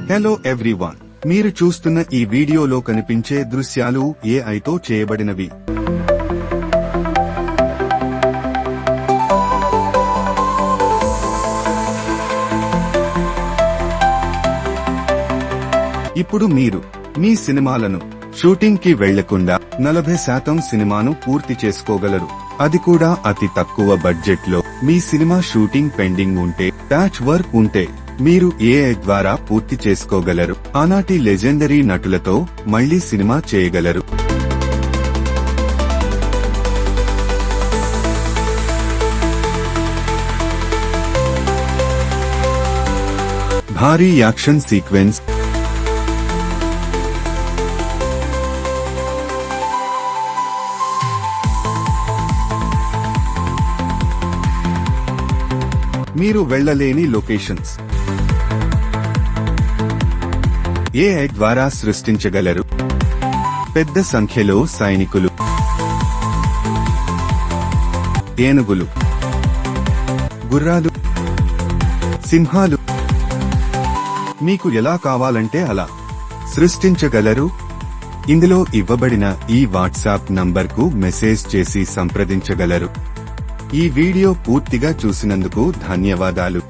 Hello everyone, మీరు చూస్తున్న ఈ వీడియోలో కనిపించే దృశ్యాలు ఏఐతో చేయబడినవి. ఇప్పుడు మీరు మీ సినిమాలను షూటింగ్ కి వెళ్లకుండా 40% సినిమాను పూర్తి చేసుకోగలరు. అది కూడా అతి తక్కువ బడ్జెట్ లో. మీ సినిమా షూటింగ్ పెండింగ్ ఉంటే, ప్యాచ్ వర్క్ ఉంటే మీరు ఏఐ ద్వారా పూర్తి చేసుకోగలరు. ఆనాటి లెజెండరీ నటులతో మళ్లీ సినిమా చేయగలరు. భారీ యాక్షన్ సీక్వెన్స్, మీరు వెళ్లలేని లొకేషన్స్ ఏఐ ద్వారా సృష్టించగలరు. పెద్ద సంఖ్యలో సైనికులు, ఏనుగులు, గుర్రాలు, సింహాలు, మీకు ఎలా కావాలంటే అలా సృష్టించగలరు. ఇందులో ఇవ్వబడిన ఈ వాట్సాప్ నంబర్కు మెసేజ్ చేసి సంప్రదించగలరు. ఈ వీడియో పూర్తిగా చూసినందుకు ధన్యవాదాలు.